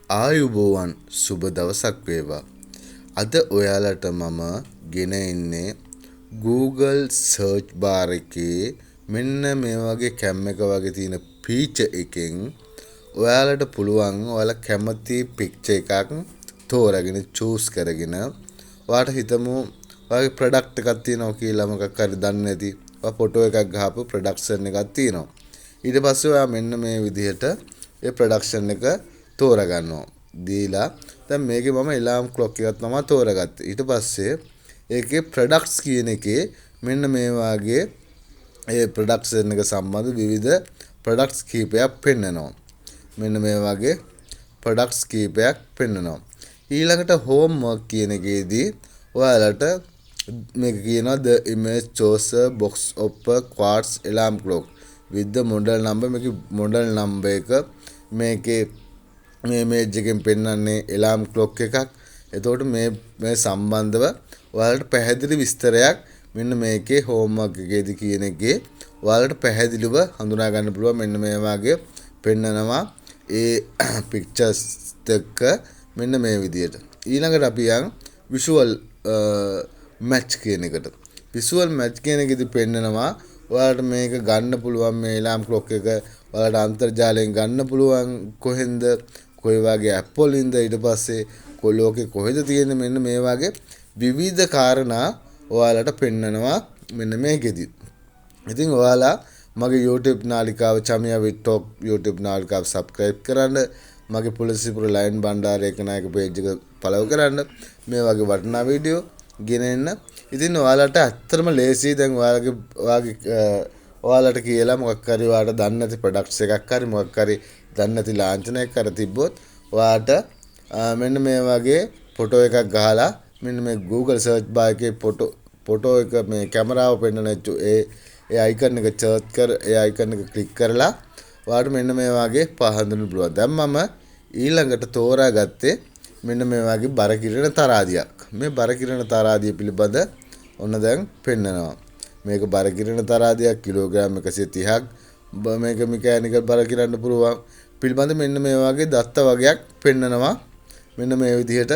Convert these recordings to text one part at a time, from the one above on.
ආයුබෝවන් සුබ දවසක් වේවා. අද ඔයාලට මම ගෙන ඉන්නේ Google search bar එකේ මෙන්න මේ වගේ කැම් එක වගේ තියෙන ෆීචර් එකෙන් ඔයාලට පුළුවන් ඔයාලා කැමති පික්චර් එකක් තෝරාගෙන චූස් කරගෙන ඔයාලට හිතමු ඔයාගේ ප්‍රොඩක්ට් එකක් තියෙනවා කියලා මොකක් හරි දන්නේ නැති ඔයා ෆොටෝ එකක් ගහපු ප්‍රොඩක්ෂන් එකක් තියෙනවා. ඊට පස්සේ ඔයා මෙන්න මේ විදිහට ඒ ප්‍රොඩක්ෂන් එක තෝරගන්නවා. දීලා දැන් මේකේ මම එලාම් ක්ලොක් එකක් තමයි තෝරගත්තේ. ඊට පස්සේ ඒකේ ප්‍රොඩක්ට්ස් කියන එකේ මෙන්න මේ වාගේ ඒ ප්‍රොඩක්ෂන් එක සම්බන්ධ විවිධ ප්‍රොඩක්ට්ස් කීපයක් පෙන්නනවා. මෙන්න මේ වගේ ප්‍රොඩක්ට්ස් කීපයක් පෙන්නනවා. ඊළඟට හෝම් වර්ක් කියන එකේදී ඔයාලට මේක කියනවා the image shows a box of a quartz alarm clock with the model number මේකේ model number එක මේකේ මේ ඉමේජ් එකෙන් පෙන්වන්නේ එලාම් ක්ලොක් එකක්. එතකොට මේ සම්බන්ධව ඔයාලට පැහැදිලි විස්තරයක් මෙන්න මේකේ හෝම්වර්ක් එකේදී කියන එකේ ඔයාලට පැහැදිලිව හඳුනා ගන්න පුළුවන්. මෙන්න මේ වගේ පෙන්නනවා ඒ පික්චර්ස් දෙක මෙන්න මේ විදියට. ඊළඟට අපි යන් විෂුවල් මැච් කියන එකට. විෂුවල් මැච් කියන එකේදී පෙන්නනවා ඔයාලට මේක ගන්න පුළුවන් මේ එලාම් ක්ලොක් එක ඔයාලට අන්තර්ජාලයෙන් ගන්න පුළුවන් කොහෙන්ද කොයි වගේ ඇප් වලින්ද ඊට පස්සේ ලෝකේ කොහෙද තියෙන්නේ මෙන්න මේ වගේ විවිධ කාරණා ඔයාලට පෙන්නනවා මෙන්න මේකෙදි. ඉතින් ඔයාලා මගේ YouTube නාලිකාව චමියා විත් ටොක් YouTube නාලිකාව subscribe කරන්න, මගේ පුලසිපුර ලයින් බණ්ඩාරේ කනායක page එක follow කරන්න. මේ වගේ වටිනා වීඩියෝ ගෙනෙන්න. ඉතින් ඔයාලට ඇත්තටම ලේසි. දැන් ඔයාලට කියලා මොකක් හරි ඔයාලට දන්නේ නැති ප්‍රොඩක්ට්ස් එකක් හරි මොකක් හරි දන්නේ නැති ලාංඡනයක් කර තිබ්බොත් ඔයාලට මෙන්න මේ වගේ ෆොටෝ එකක් ගහලා මෙන්න මේ Google search bar එකේ ෆොටෝ එක මේ කැමරාව පෙන්වන ඒ අයිකන් එක සර්ච් කර ඒ අයිකන් එක ක්ලික් කරලා ඔයාලට මෙන්න මේ වගේ පහඳුනන්න පුළුවන්. දැන් මම ඊළඟට තෝරාගත්තේ මෙන්න මේ වගේ බර කිරණ තරාදියක්. මේ බර කිරණ තරාදිය පිළිබඳ ඔන්න දැන් පෙන්නනවා. මේක බර කිරණ තරාදියක් කිලෝග්‍රෑම් 130ක් මේක මෙකැනිකල් බර කිරන්න පුළුවන් පිළිබඳ මෙන්න මේ වගේ දත්ත වගයක් පෙන්නනවා. මෙන්න මේ විදිහට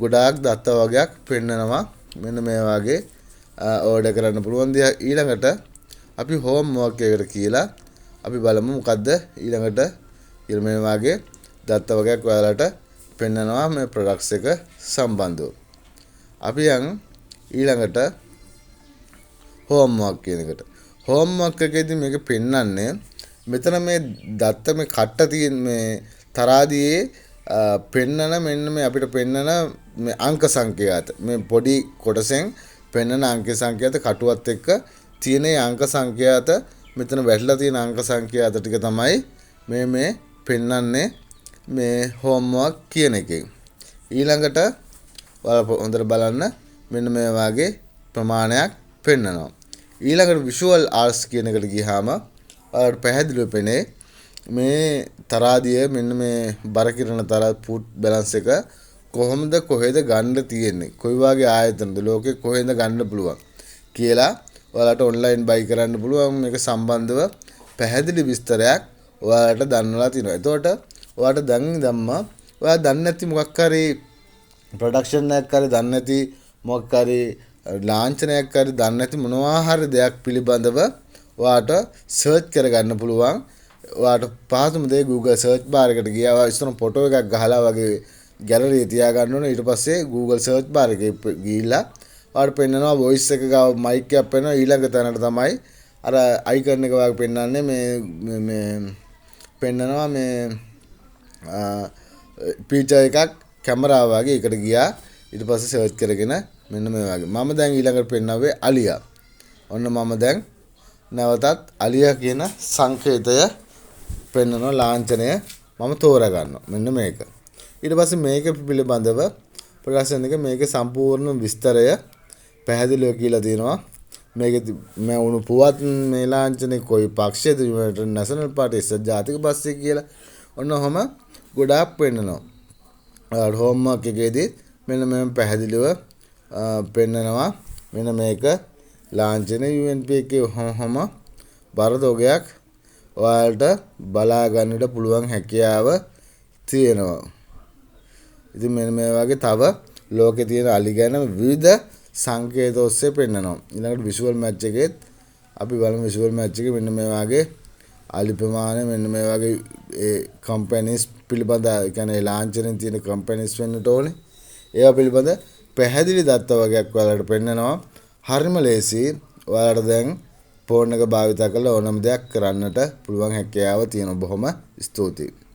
ගොඩාක් දත්ත වගයක් පෙන්නනවා. මෙන්න මේ වගේ ඕඩර් කරන්න පුළුවන් දෙයක්. ඊළඟට අපි හෝම් වර්ක් එකට කියලා අපි බලමු මොකද්ද ඊළඟට කියලා මේ වගේ දත්ත වගයක් ඔයාලට පෙන්නනවා මේ ප්‍රොඩක්ට්ස් එක සම්බන්ධව. අපි යන් ඊළඟට හෝම්වර්ක් කියන එකට. හෝම්වර්ක් එකේදී මේක පෙන්වන්නේ මෙතන මේ දත්ත මේ කට්ට තියෙන මේ තරාදියේ පෙන්නන මෙන්න මේ අපිට පෙන්නන මේ අංක සංඛ්‍යාත මේ පොඩි කොටසෙන් පෙන්නන අංක සංඛ්‍යාත කටුවත් එක්ක තියෙන අංක සංඛ්‍යාත මෙතන වැටලා තියෙන අංක සංඛ්‍යාත ටික තමයි මේ පෙන්වන්නේ මේ හෝම්වර්ක් කියන එකෙන්. ඊළඟට ඔයාලා හොඳට බලන්න මෙන්න මේ වගේ ප්‍රමාණයක් පෙන්නනවා. ඊළඟට විෂුවල් ආර්ට්ස් කියන එකට ගියාම ඔයාලට පැහැදිලිව පෙනේ මේ තරාදිය මෙන්න මේ බර කිරණ තරා ෆුට් බැලන්ස් එක කොහොමද කොහෙද ගන්න තියෙන්නේ කොයි වගේ ආයතනද ලෝකේ කොහෙන්ද ගන්න පුළුවන් කියලා ඔයාලට ඔන්ලයින් බයි කරන්න පුළුවන්. මේක සම්බන්ධව පැහැදිලි විස්තරයක් ඔයාලට දන්වලා තිනවා. එතකොට ඔයාලට දැම්මා ඔයා දන්නේ නැති මොකක් හරි ප්‍රොඩක්ෂන් එකක් හරි දන්නේ නැති මොකක් හරි ලාංඡනයක් හරි දන්නේ නැති මොනවා හරි දෙයක් පිළිබඳව ඔයාට සර්ච් කරගන්න පුළුවන්. ඔයාට පහසුම දේ Google search bar එකට ගියා ඔයා ඉස්සරහ ෆොටෝ එකක් ගහලා වගේ ගැලරිය තියා ගන්න ඕනේ. ඊට පස්සේ Google search bar එකේ ගිහිල්ලා ඔයාට පෙන්නනවා voice එක ගාව mic එකක් පෙන්නනවා. ඊළඟ තැනට තමයි අර icon එක වගේ පෙන්නන්නේ මේ පෙන්නනවා මේ feature එකක් කැමරාව වගේ එකට ගියා. ඊට පස්සේ search කරගෙන මෙන්න මේ වගේ මම දැන් ඊළඟට පෙන්නවේ අලියා. ඔන්න මම දැන් නැවතත් අලියා කියන සංකේතය පෙන්නන ලාංඡනය මම තෝරා ගන්නවා. මෙන්න මේක. ඊට පස්සේ මේක පිළිබඳව ප්‍රකාශන එක මේකේ සම්පූර්ණ විස්තරය පැහැදිලිව කියලා තියෙනවා. මේකේ මම උණු පුවත් මේ ලාංඡනේ කොයි පක්ෂයේද නැෂනල් පාර්ටි ජාතික පක්ෂය කියලා ඔන්න ඔහම ගොඩාක් පෙන්නනවා. හෝම්වර්ක් එකේදී මෙන්න මේ පැහැදිලිව පෙන්නනවා. මෙන්න මේක ලාංඡන UNP එකේ ඔහම බරතෝගයක් ඔයාලට බලා ගන්නට පුළුවන් හැකියාව තියෙනවා. ඉතින් මෙන්න මේ වගේ තව ලෝකේ තියෙන අලි ගැන විවිධ සංකේත ඔස්සේ පෙන්නනවා. ඊළඟට විෂුවල් මැච් එකෙත් අපි බලමු විෂුවල් මැච් එකේ මෙන්න මේ වගේ අලි ප්‍රමාණය මෙන්න මේ වගේ ඒ කම්පැනිස් පිළිබඳ ඒ කියන්නේ ලාංඡනෙන් තියෙන කම්පැනිස් වෙන්නට ඕනේ. ඒවා පිළිබඳ පැහැදිලි දත්ත වගේක් ඔයාලට පෙන්නනවා. හරිම ලේසි. ඔයාලට දැන් ෆෝන් එක භාවිත කරලා ඕනම දෙයක් කරන්නට පුළුවන් හැකියාව තියෙනවා. බොහොම ස්තුතියි.